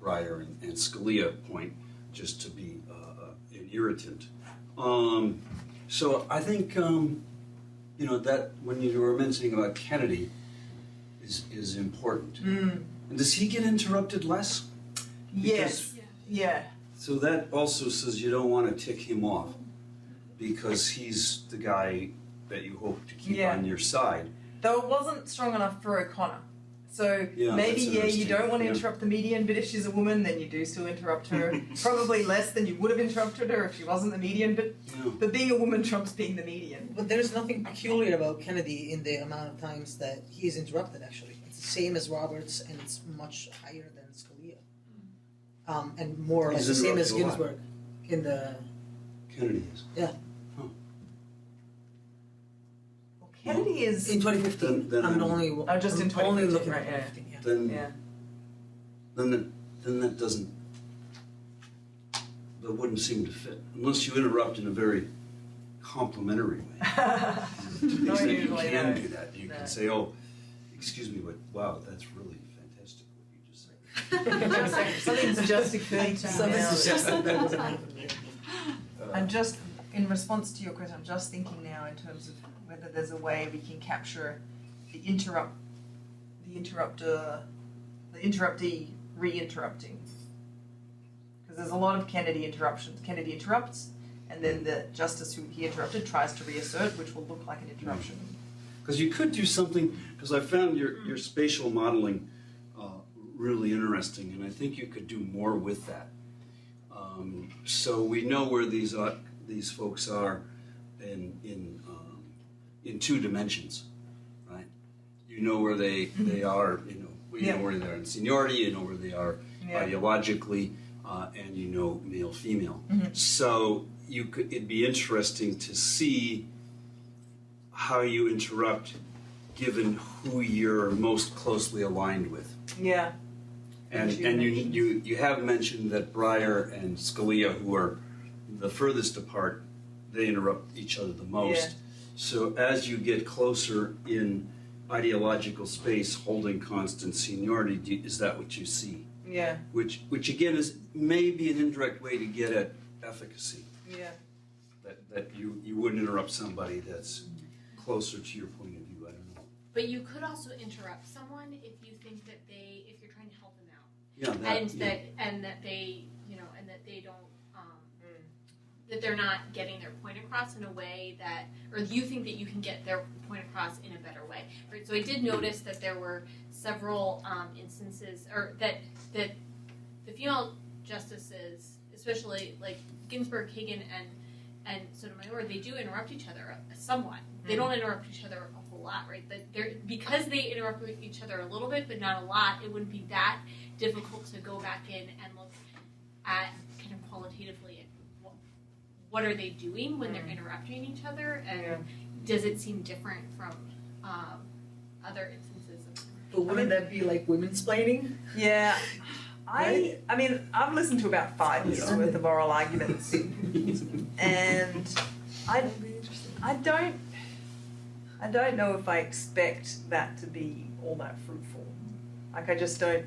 Breyer and Scalia point, just to be an irritant. So I think that when you were mentioning about Kennedy is important. Mm. And does he get interrupted less? Yes. Yeah. So that also says you don't want to tick him off because he's the guy that you hope to keep on your side. Though it wasn't strong enough for O'Connor. So Yeah, maybe, that's you interesting. don't want to Yeah. interrupt the median, but if she's a woman, then you do still interrupt her. Probably less than you would have interrupted her if she wasn't the median, but being a woman trumps being the median. But there's nothing peculiar about Kennedy in the amount of times that he is interrupted, actually. It's the same as Roberts, and it's much higher than Scalia. And more or less He's the same as interrupted a lot. Ginsburg in the... Kennedy is. Yeah. Well, Kennedy is... In 2015. Then I'm I'm- only... Oh, just in I'm only 2015, looking right, at yeah. 2015, yeah. Then that doesn't, that wouldn't seem to fit unless you interrupt in a very complimentary way. To the Not extent you usually, can no. do that, you No. can say, "Oh, excuse me, but wow, that's really fantastic what you just said." Something's just occurred to me now. That wasn't happening. I'm just, in response to your question, I'm just thinking now in terms of whether there's a way we can capture the interruptee re-interrupting. Because there's a lot of Kennedy interruptions. Kennedy interrupts, and then the justice who he interrupted tries to reassert, which will look like an interruption. Because you could do something, because I found your spatial modeling really interesting, and I think you could do more with that. So we know where these folks are in two dimensions, right? You know where they are, you know where they are in seniority, you know where they are ideologically, and you know male-female. So it'd be interesting to see how you interrupt given who you're most closely aligned with. Yeah. And you have mentioned that Breyer and Scalia, who are the furthest apart, they interrupt each other the most. Yeah. So as you get closer in ideological space, holding constant seniority, is that what you see? Yeah. Which again is maybe an indirect way to get at efficacy. Yeah. That you wouldn't interrupt somebody that's closer to your point of view. I don't know. But you could also interrupt someone if you think that if you're trying to help them out, Yeah, and that they don't, that they're not getting their point across in a way that, or you think that you can get their point across in a better way, right? So I did notice that there were several instances, or that the female justices, especially like Ginsburg, Kagan, and Sotomayor, they do interrupt each other somewhat. They don't interrupt each other a whole lot, right? Because they interrupt each other a little bit, but not a lot, it wouldn't be that difficult to go back in and look at kind of qualitatively at what are they doing when they're interrupting each other, and does it seem different from other instances of But wouldn't that be like women's planning? Yeah. Right? I mean, I've listened to about 5 years worth of oral arguments, and I don't know if I expect that to be all that fruitful. Like, I just don't.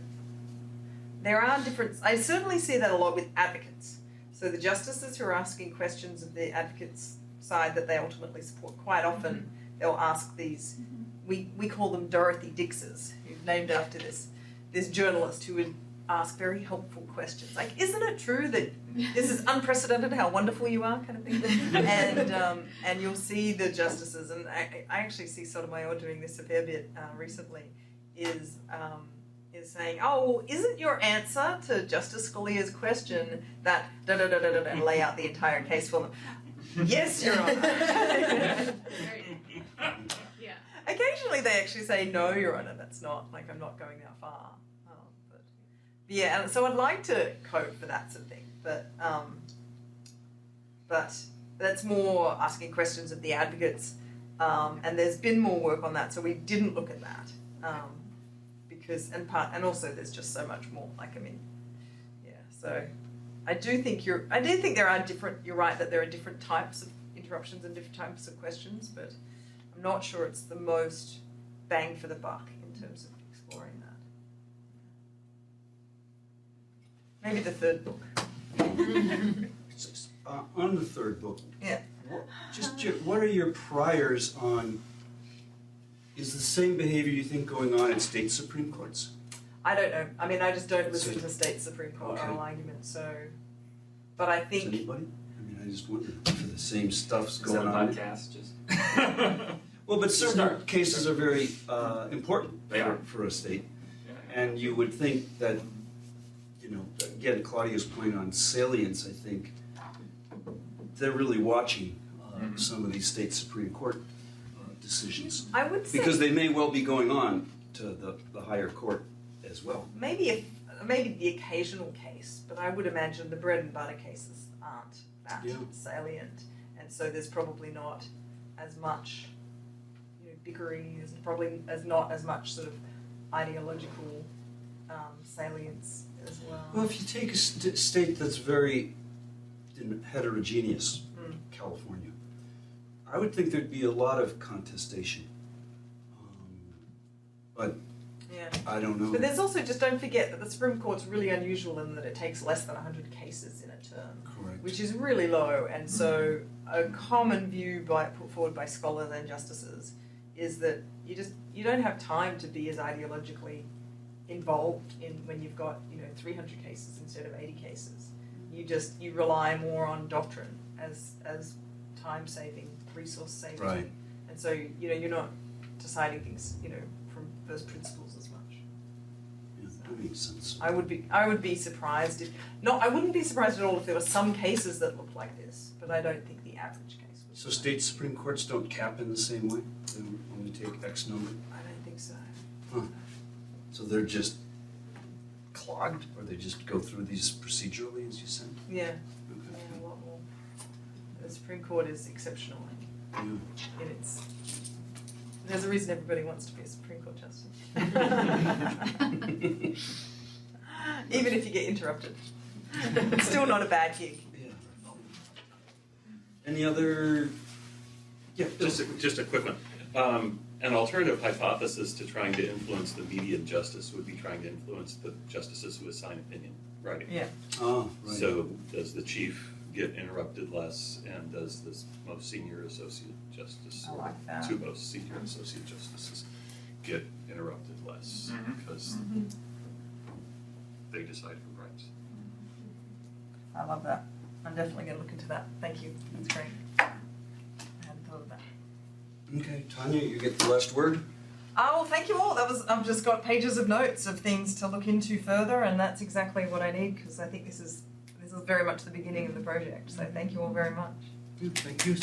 There are different. I certainly see that a lot with advocates. So the justices who are asking questions of the advocates' side that they ultimately support, quite often they'll ask these. We call them Dorothy Dixes, who's named after this journalist who would ask very helpful questions, like, "Isn't it true that this is unprecedented? How wonderful you are," kind of thing. And you'll see the justices, and I actually see Sotomayor doing this a fair bit recently, is saying, oh, isn't your answer to Justice Scalia's question that da da da da da and lay out the entire case for them? Yes, Your Honour. Yeah. Occasionally they actually say, no, Your Honour, that's not, like, I'm not going that far. But yeah, and so I'd like to cope for that sort of thing, but that's more asking questions of the advocates, and there's been more work on that, so we didn't look at that, because, and also there's just so much more, like, I mean, yeah, so I do think there are different, you're right, that there are different types of interruptions and different types of questions, but I'm not sure it's the most bang for the buck in terms of exploring that. Maybe the third book. On the third book, Yeah. what are your priors on, is the same behavior you think going on in state Supreme Courts? I don't know. I mean, I just don't listen to state Supreme Court Okay. oral arguments, so. But I Does think. anybody? I mean, I just wonder if the same stuff's Is going that a on. podcast? Just Well, but certain cases are very important They are. for a state. Yeah. And you would think that, you know, again, Claudia's point on salience, I think, they're really watching some of these state Supreme Court decisions. I would say. Because they may well be going on to the higher court as well. Maybe the occasional case, but I would imagine the bread and butter cases aren't that salient, and so there's probably not as much, you know, bickering. There's probably not as much sort of ideological salience as well. Well, if you take a state that's very heterogeneous, California, I would think there'd be a lot of contestation. But Yeah. I don't know. But there's also, just don't forget that the Supreme Court's really unusual in that it takes less than 100 cases in a term, Correct. which is really low. And so a common view put forward by scholars and justices is that you don't have time to be as ideologically involved in when you've got, you know, 300 cases instead of 80 cases. You rely more on doctrine as time saving, resource saving. Right. And so, you know, you're not deciding things, you know, from first principles as much. Yeah, that makes sense. I would be surprised I wouldn't be surprised at all if there were some cases that looked like this, but I don't think the average case would. So state Supreme Courts don't cap in the same way? They only take X number? I don't think so. Huh. So they're just clogged, or they just go through these procedurally, as you said? Yeah, Okay. yeah, a lot more. The Supreme Court is exceptional Yeah. in its. There's a reason everybody wants to be a Supreme Court justice. Even if you get interrupted. It's still not a bad gig. Yeah. Any other? Yeah. Just a quick one. An alternative hypothesis to trying to influence the median justice would be trying to influence the justices who assign opinion writing. Yeah. Oh, right. So does the chief get interrupted less, and does the most senior associate justice, I like that. two most senior associate justices, get interrupted less because they decide who writes? I love that. I'm definitely going to look into that. Thank you. That's great. I hadn't thought of that. Okay, Tanya, you get the last word. Oh, well, thank you all. I've just got pages of notes of things to look into further, and that's exactly what I need, because I think this is very much the beginning of the project. So thank you all very much. Thank you.